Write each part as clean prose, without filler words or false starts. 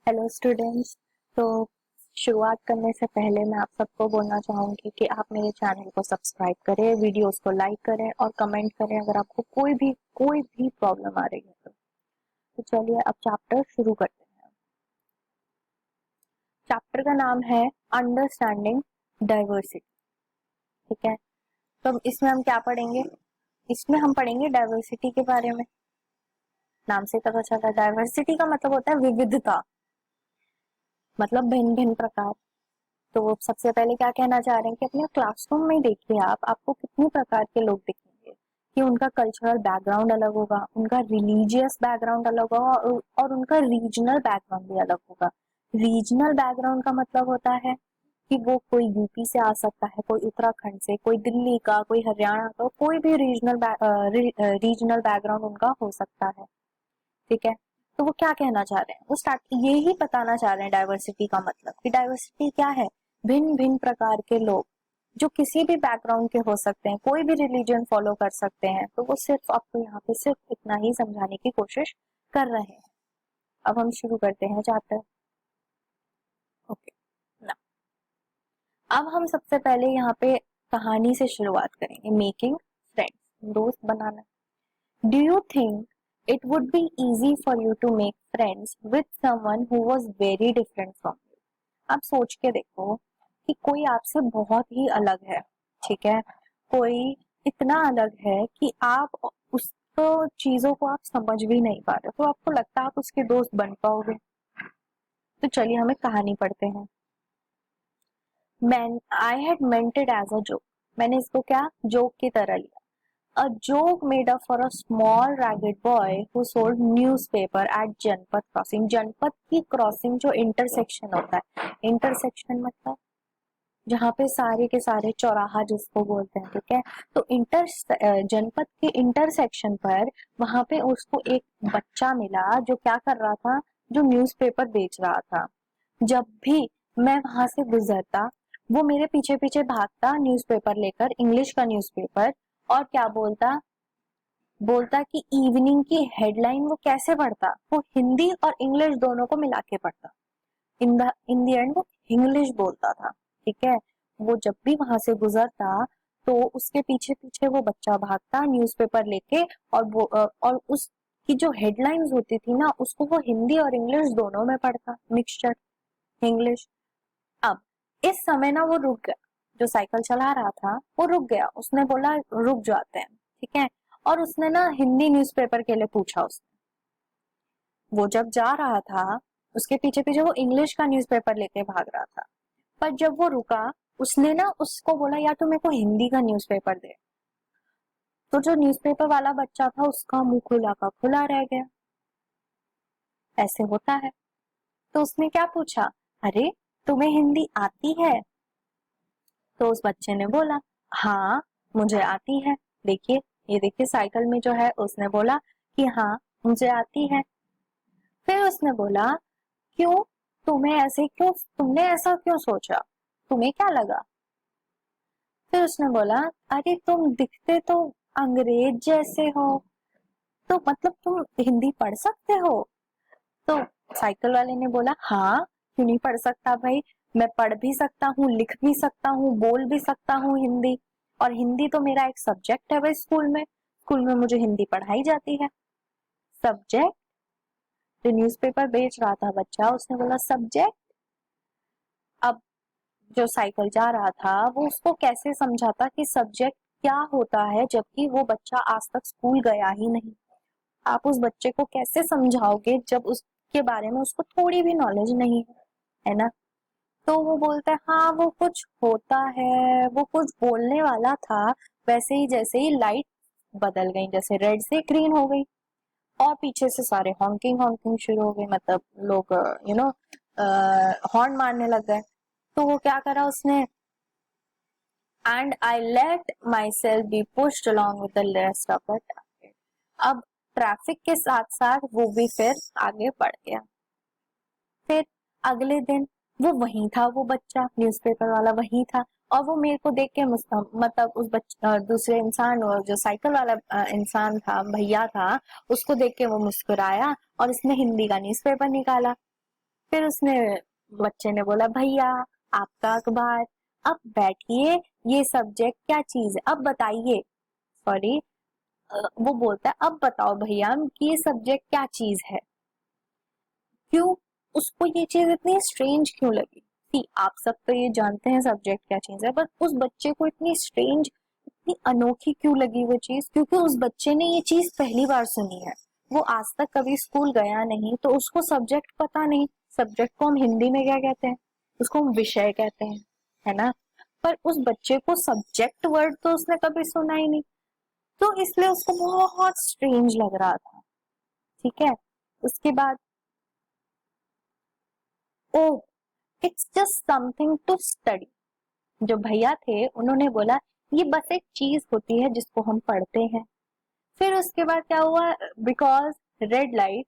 Hello students. तो शुरुआत करने से पहले मैं आप सबको बोलना चाहूँगी कि आप मेरे चैनल को सब्सक्राइब करें, वीडियोस को लाइक करें और कमेंट करें अगर आपको कोई भी प्रॉब्लम आ रही है तो चलिए अब चैप्टर शुरू करते हैं। चैप्टर का नाम है अंडरस्टैंडिंग डाइवर्सिटी। ठीक है, तो इसमें हम क्या पढ़ेंगे? इसमें हम पढ़ेंगे डाइवर्सिटी के बारे में। नाम से पता चला, डाइवर्सिटी का मतलब होता है विविधता, मतलब भिन्न भिन्न प्रकार। तो सबसे पहले क्या कहना चाह रहे हैं कि अपने क्लासरूम में देखिए आपको कितने प्रकार के लोग दिखेंगे कि उनका कल्चरल बैकग्राउंड अलग होगा, उनका रिलीजियस बैकग्राउंड अलग होगा और उनका रीजनल बैकग्राउंड भी अलग होगा। रीजनल बैकग्राउंड का मतलब होता है कि वो कोई यूपी से आ सकता है, कोई उत्तराखंड से, कोई दिल्ली का, कोई हरियाणा का, कोई भी रीजनल बैकग्राउंड उनका हो सकता है। ठीक है, तो वो क्या कहना चाह रहे हैं, वो स्टार्ट ये ही बताना चाह रहे हैं डाइवर्सिटी का मतलब कि डाइवर्सिटी क्या है, भिन्न भिन्न प्रकार के लोग जो किसी भी बैकग्राउंड के हो सकते हैं, कोई भी रिलीजन फॉलो कर सकते हैं। तो वो सिर्फ आपको यहाँ पे सिर्फ इतना ही समझाने की कोशिश कर रहे हैं। अब हम शुरू करते हैं चैप्टर। ओके ना, अब हम सबसे पहले यहाँ पे कहानी से शुरुआत करेंगे। मेकिंग फ्रेंड्स, दोस्त बनाना। Do you think it would be easy for you to make friends with someone who was very different from you? आप सोच के देखो कि कोई आपसे बहुत ही अलग है, ठीक है, कोई इतना अलग है कि आप उसको चीजों को आप समझ भी नहीं पा रहे, तो आपको लगता है आप उसके दोस्त बन पाओगे? तो चलिए हमें कहानी पढ़ते हैं। मैं I had meant it as a joke. मैंने इसको क्या जोक की तरह लिया। A joke made up for a small ragged boy who sold newspaper at Janpath crossing. Janpath की क्रॉसिंग जो इंटरसेक्शन होता है, इंटरसेक्शन मतलब जहाँ पे सारे के सारे चौराहा जिसको बोलते हैं, ठीक है। तो जनपथ के इंटरसेक्शन पर वहां पे उसको एक बच्चा मिला जो क्या कर रहा था, जो न्यूज़पेपर बेच रहा था। जब भी मैं वहां से गुजरता वो मेरे पीछे पीछे भागता न्यूज़पेपर लेकर, इंग्लिश का न्यूज़पेपर, और क्या बोलता बोलता कि इवनिंग की हेडलाइन वो कैसे पढ़ता, वो हिंदी और इंग्लिश दोनों को मिला के पढ़ता। इन द एंड वो इंग्लिश बोलता था। ठीक है, वो जब भी वहां से गुजरता तो उसके पीछे पीछे वो बच्चा भागता न्यूज़पेपर लेके, और उसकी जो हेडलाइंस होती थी ना उसको वो हिंदी और इंग्लिश दोनों में पढ़ता, मिक्सचर इंग्लिश। अब इस समय ना वो रुक गया, जो साइकिल चला रहा था वो रुक गया, उसने बोला रुक जाते हैं, ठीक है। और उसने ना हिंदी न्यूज़पेपर के लिए पूछा उसने। वो जब जा रहा था उसके पीछे पीछे वो इंग्लिश का न्यूज़पेपर लेके भाग रहा था, पर जब वो रुका उसने ना उसको बोला यार तू मेरे को हिंदी का न्यूज़पेपर दे। तो जो न्यूज़पेपर वाला बच्चा था उसका मुंह खुला का खुला रह गया। ऐसे होता है। तो उसने क्या पूछा, अरे तुम्हें हिंदी आती है? तो उस बच्चे ने बोला हाँ मुझे आती है, देखिए ये देखिए साइकिल में जो है। उसने बोला कि हाँ मुझे आती है। फिर उसने बोला क्यों, तुमने ऐसा क्यों सोचा, तुम्हें क्या लगा? फिर उसने बोला अरे तुम दिखते तो अंग्रेज जैसे हो, तो मतलब तुम हिंदी पढ़ सकते हो? तो साइकिल वाले ने बोला हाँ क्यों नहीं पढ़ सकता भाई, मैं पढ़ भी सकता हूँ, लिख भी सकता हूँ, बोल भी सकता हूँ हिंदी, और हिंदी तो मेरा एक सब्जेक्ट है भाई, स्कूल में मुझे हिंदी पढ़ाई जाती है। सब्जेक्ट? जो न्यूज़पेपर बेच रहा था बच्चा उसने बोला सब्जेक्ट। अब जो साइकिल जा रहा था वो उसको कैसे समझाता कि सब्जेक्ट क्या होता है, जबकि वो बच्चा आज तक स्कूल गया ही नहीं। आप उस बच्चे को कैसे समझाओगे जब उसके बारे में उसको थोड़ी भी नॉलेज नहीं है ना? तो वो बोलता है हाँ वो कुछ होता है, वो कुछ बोलने वाला था, वैसे ही जैसे ही लाइट बदल गई, जैसे रेड से ग्रीन हो गई और पीछे से सारे हॉन्किंग हॉन्किंग शुरू हो गई, मतलब लोग हॉर्न मारने लग गए। तो वो क्या करा उसने, and I let my self be pushed along with the rest of the traffic. अब ट्रैफिक के साथ साथ वो भी फिर आगे बढ़ गया। फिर अगले दिन वो वहीं था, वो बच्चा न्यूज़पेपर वाला वहीं था, और वो मेरे को देख के मतलब उस दूसरे इंसान, जो साइकिल वाला इंसान था, भैया था, उसको देख के वो मुस्कुराया और उसने हिंदी का न्यूज़पेपर निकाला। फिर उसने बच्चे ने बोला भैया आपका अखबार, अब बैठिए, ये सब्जेक्ट क्या चीज है अब बताइए। सॉरी, वो बोलता है अब बताओ भैया कि ये सब्जेक्ट क्या चीज है। क्यों उसको ये चीज इतनी स्ट्रेंज क्यों लगी? सी आप सब तो ये जानते हैं सब्जेक्ट क्या चीज है, बट उस बच्चे को इतनी स्ट्रेंज, इतनी अनोखी क्यों लगी वो चीज? क्योंकि उस बच्चे ने ये चीज पहली बार सुनी है। वो आज तक कभी स्कूल गया नहीं, तो उसको सब्जेक्ट पता नहीं। सब्जेक्ट को हम हिंदी में क्या कहते हैं? उसको हम विषय कहते हैं, है ना? पर उस बच्चे को सब्जेक्ट वर्ड तो उसने कभी सुना ही नहीं, तो इसलिए उसको बहुत स्ट्रेंज लग रहा था। ठीक है, उसके बाद oh it's just something to study. जो भैया थे उन्होंने बोला ये बस एक चीज होती है जिसको हम पढ़ते हैं। फिर उसके बाद क्या हुआ? Because red light,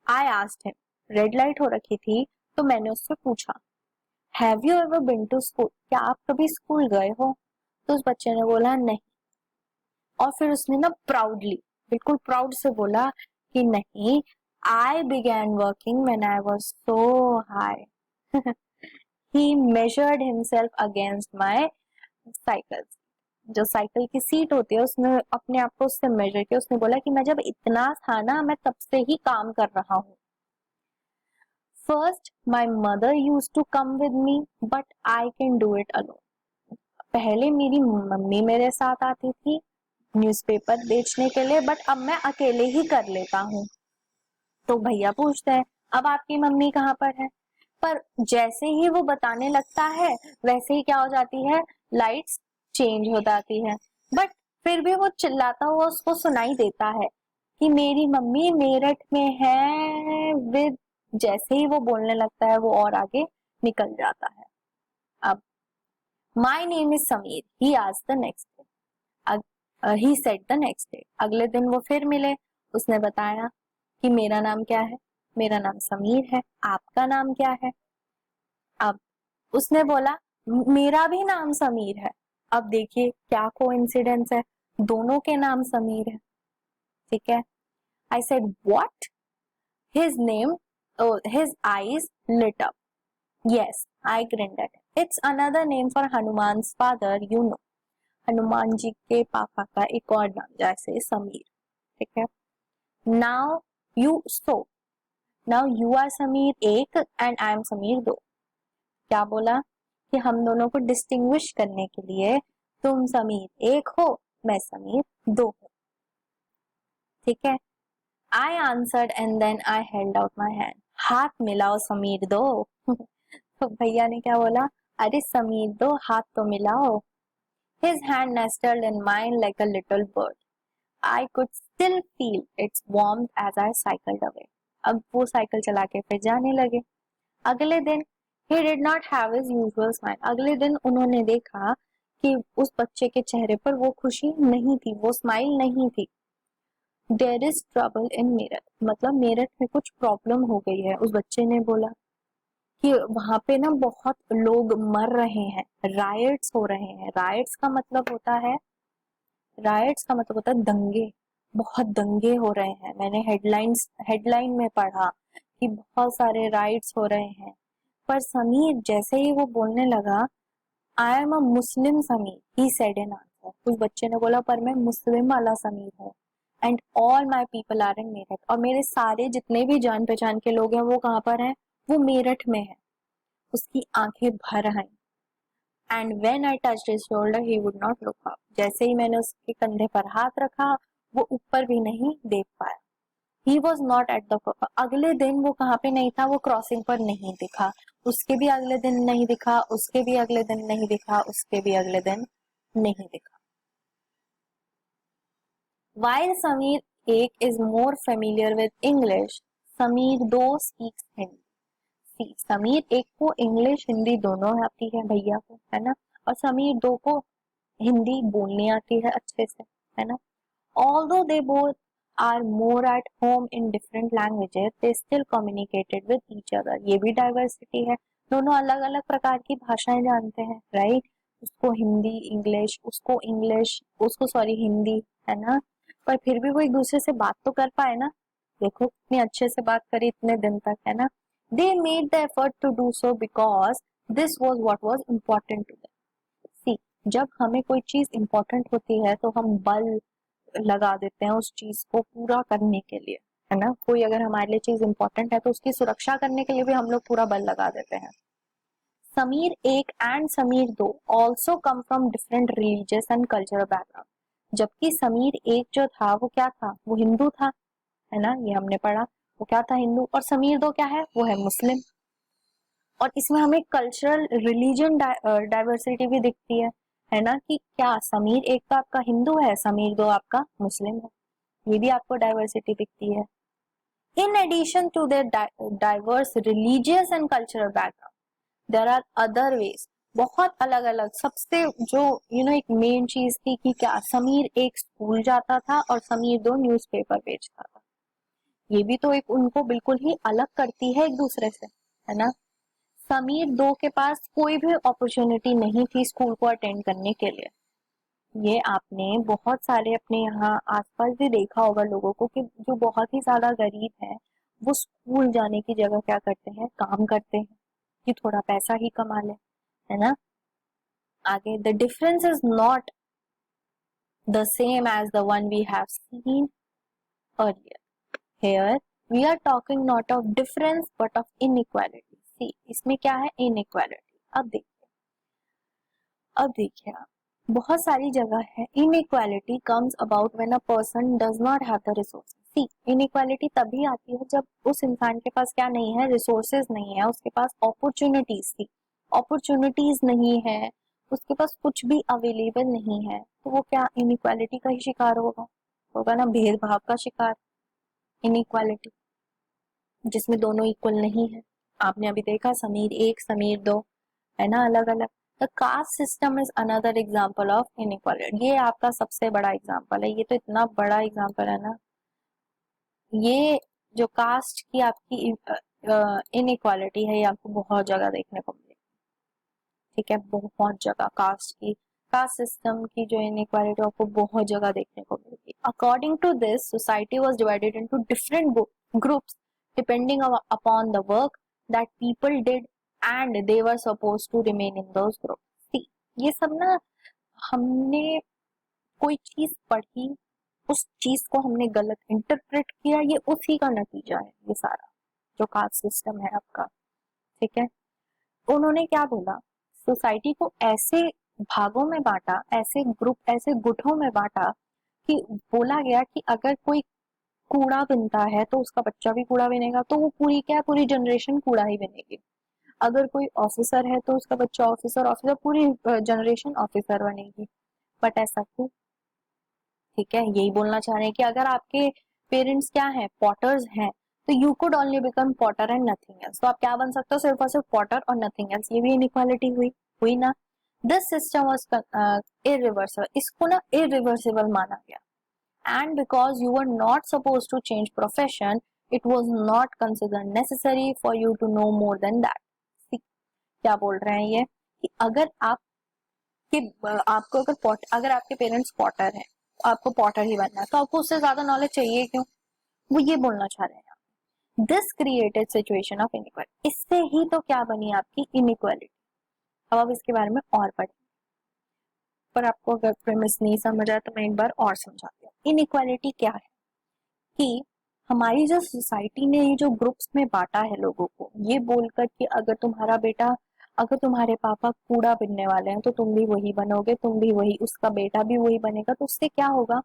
I asked him, red light हो रखी थी तो मैंने उससे पूछा have you ever been to school, क्या आप कभी स्कूल गए हो? तो उस बच्चे ने बोला नहीं। और फिर उसने ना प्राउडली, बिल्कुल प्राउड से बोला कि नहीं, आई began working when I was so high. He measured himself against my cycle. जो साइकिल की सीट होती है उसने अपने आप को उससे मेजर किया। उसने बोला कि मैं जब इतना था ना, मैं तब से ही काम कर रहा हूँ। First my mother use to come with me but I can do it alone. पहले मेरी मम्मी मेरे साथ आती थी न्यूज़पेपर बेचने के लिए, बट अब मैं अकेले ही कर लेता हूँ। तो भैया पूछते हैं अब आपकी मम्मी कहाँ पर है? पर जैसे ही वो बताने लगता है वैसे ही क्या हो जाती है, लाइट्स चेंज हो जाती है। बट फिर भी वो चिल्लाता हुआ उसको सुनाई देता है कि मेरी मम्मी मेरठ में है विद। जैसे ही वो बोलने लगता है वो और आगे निकल जाता है। अब my name is Sameer, he asked the next day, he said the next day. अगले दिन वो फिर मिले, उसने बताया कि मेरा नाम क्या है? मेरा नाम समीर है, आपका नाम क्या है? अब उसने बोला मेरा भी नाम समीर है। अब देखिए क्या कोइंसिडेंस है, दोनों के नाम समीर है। ठीक है, I said what? His name, his eyes lit up. Yes, I grinned at it. It's another name for Hanuman's father, you know. Hanuman ji के पापा का एक और नाम जैसे समीर। ठीक है, now you so now you are Sameer एक एंड आई एम समीर दो। क्या बोला कि हम दोनों को डिस्टिंग्विश करने के लिए तुम समीर एक हो, मैं समीर दो हूँ। ठीक है, I answered and then I held out my hand. हाथ मिलाओ समीर दो। तो भैया ने क्या बोला, अरे समीर दो, हाथ तो मिलाओ। His hand nestled in mine like a little bird. I could still feel its warmth as I cycled away. अब वो साइकिल चला के फिर जाने लगे। अगले दिन he did not have his usual smile. अगले दिन उन्होंने देखा कि उस बच्चे के चेहरे पर वो खुशी नहीं थी, वो स्माइल नहीं थी। There is trouble in Meerut, मतलब मेरठ में कुछ प्रॉब्लम हो गई है। उस बच्चे ने बोला कि वहां पे ना बहुत लोग मर रहे हैं, राइट्स हो रहे हैं। राइट्स का मतलब होता है दंगे, बहुत दंगे हो रहे हैं। मैंने हेडलाइन में पढ़ा कि बहुत सारे राइट्स हो रहे हैं। पर समीर जैसे ही वो बोलने लगा, I am a Muslim Sameer, he said in answer. उस बच्चे ने बोला पर मैं मुस्लिम वाला समीर हूँ। And all my people are in Meerut, और मेरे सारे जितने भी जान पहचान के लोग हैं वो कहाँ पर हैं? वो मेरठ में है। उसकी आंखें भर आईं। And when I touched his shoulder he would not look up. जैसे ही मैंने उसके कंधे पर हाथ रखा वो ऊपर भी नहीं देख पाया। He was not at the. अगले दिन वो कहाँ पे नहीं था? वो क्रॉसिंग पर नहीं दिखा। उसके भी अगले दिन नहीं दिखा, उसके भी अगले दिन नहीं दिखा, उसके भी अगले दिन नहीं दिखा। While Sameer एक is more familiar with English, Sameer दो speaks Hindi. समीर एक को इंग्लिश हिंदी दोनों आती है भैया को, है ना? और समीर दो को हिंदी बोलनी आती है अच्छे से, है ना? Although they both are more at home in different languages, they still communicated with each other. ये भी डाइवर्सिटी है, दोनों अलग अलग प्रकार की भाषाएं जानते हैं, राइट? उसको हिंदी इंग्लिश, उसको सॉरी हिंदी, है ना? पर फिर भी वो एक दूसरे से बात तो कर पाए ना। देखो इतनी अच्छे से बात करी इतने दिन तक, है ना। They made the effort to do so because this was what was important to them. See, जब हमें कोई चीज इम्पोर्टेंट होती है तो हम बल लगा देते हैं उस चीज को पूरा करने के लिए, है ना। कोई अगर हमारे लिए चीज इम्पोर्टेंट है तो उसकी सुरक्षा करने के लिए भी हम लोग पूरा बल लगा देते हैं। समीर एक एंड समीर दो also come from different religious and cultural background. जबकि समीर एक जो था वो क्या था, वो हिंदू था, है ना, ये हमने पढ़ा। वो क्या था, हिंदू। और समीर दो क्या है, वो है मुस्लिम। और इसमें हमें कल्चरल रिलीजन डाइवर्सिटी भी दिखती है ना, कि क्या समीर एक तो आपका हिंदू है, समीर दो आपका मुस्लिम है, ये भी आपको डाइवर्सिटी दिखती है। In addition to their diverse religious and cultural background there are other ways. बहुत अलग अलग, सबसे जो एक मेन चीज थी कि क्या समीर एक स्कूल जाता था और समीर दो न्यूज़पेपर बेचता था। ये भी तो एक उनको बिल्कुल ही अलग करती है एक दूसरे से, है ना। समीर दो के पास कोई भी अपॉर्चुनिटी नहीं थी स्कूल को अटेंड करने के लिए। ये आपने बहुत सारे अपने यहाँ आसपास भी देखा होगा लोगों को कि जो बहुत ही ज्यादा गरीब है वो स्कूल जाने की जगह क्या करते हैं, काम करते हैं कि थोड़ा पैसा ही कमा ले, है ना। आगे, the difference is not the same as the one we have seen earlier. Here we are talking not of difference but of inequality. See, इसमें क्या है, inequality। अब देखिए आप, बहुत सारी जगह है inequality comes about when a person does not have the resources. See, inequality तभी आती है जब उस इंसान के पास क्या नहीं है, resources नहीं है, उसके पास opportunities थी, opportunities नहीं है, उसके पास कुछ भी अवेलेबल नहीं है, तो वो क्या inequality का ही शिकार होगा ना, भेदभाव का शिकार, इनइक्वालिटी जिसमें दोनों इक्वल नहीं है। आपने अभी देखा समीर एक समीर दो, है ना, अलग अलग। The caste system is another example of inequality. ये आपका सबसे बड़ा एग्जाम्पल है, ये तो इतना बड़ा एग्जाम्पल है ना। ये जो कास्ट की आपकी इनइक्वालिटी है ये आपको बहुत जगह देखने को मिलेगी, ठीक है, बहुत जगह कास्ट सिस्टम की जो इनइक्वालिटी आपको बहुत जगह देखने को मिलेगी। According to this society was divided into different groups depending upon the work that people did and they were supposed to remain in those groups. See, ये सब ना हमने कोई चीज पढ़ी, उस चीज को हमने गलत इंटरप्रेट किया, ये उसी का नतीजा है ये सारा जो कास्ट सिस्टम है आपका, ठीक है। उन्होंने क्या बोला, सोसाइटी को ऐसे भागों में बांटा, ऐसे ग्रुप ऐसे गुटों में बांटा कि बोला गया कि अगर कोई कूड़ा बिनता है तो उसका बच्चा भी कूड़ा बिनेगा, तो वो पूरी जनरेशन कूड़ा ही बिनेगी। अगर कोई ऑफिसर है तो उसका बच्चा ऑफिसर पूरी जनरेशन ऑफिसर बनेगी। बट ऐसा क्यों, ठीक है, यही बोलना चाह रहे हैं कि अगर आपके पेरेंट्स क्या हैं, पॉटर्स हैं, तो you could only become Potter and nothing else. तो आप क्या बन सकते हो, सिर्फ और सिर्फ पॉटर और नथिंग एल्स। ये भी इनइक्वालिटी हुई ना। दिस सिस्टम वाज इरिवर्सिबल, इसको ना इरिवर्सिबल माना गया। And because you were not supposed to change profession, it was not considered necessary for you to know more than that. See, क्या बोल रहे हैं ये कि अगर आपको अगर आपके पेरेंट्स पॉटर हैं, आपको पॉटर ही बनना है, तो आपको उससे ज्यादा नॉलेज चाहिए क्यों, वो ये बोलना चाह रहे हैं। This created situation of inequality, इससे ही तो क्या बनी आपकी इनइक्वालिटी। अब आप इसके बारे में और पढ़ें, पर आपको अगर प्रेमिस नहीं समझ आया तो मैं एक बार और समझाती हूँ। इनइक्वालिटी क्या है कि हमारी जो सोसाइटी ने ये जो ग्रुप्स में बांटा है लोगों को, ये बोलकर कि अगर तुम्हारे पापा कूड़ा बिनने वाले हैं तो तुम भी वही बनोगे, तुम भी वही, उसका बेटा भी वही बनेगा, तो उससे क्या होगा,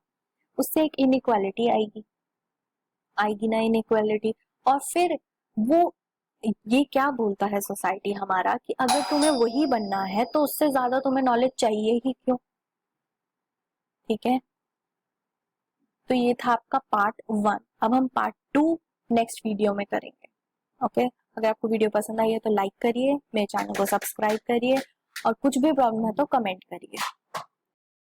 उससे एक इनइक्वालिटी आएगी ना, इनइक्वालिटी। और फिर वो ये क्या बोलता है सोसाइटी हमारा कि अगर तुम्हें वही बनना है तो उससे ज्यादा तुम्हें नॉलेज चाहिए ही क्यों, ठीक है। तो ये था आपका पार्ट 1। अब हम पार्ट 2 नेक्स्ट वीडियो में करेंगे, ओके। अगर आपको वीडियो पसंद आई है तो लाइक करिए, मेरे चैनल को सब्सक्राइब करिए, और कुछ भी प्रॉब्लम है तो कमेंट करिए।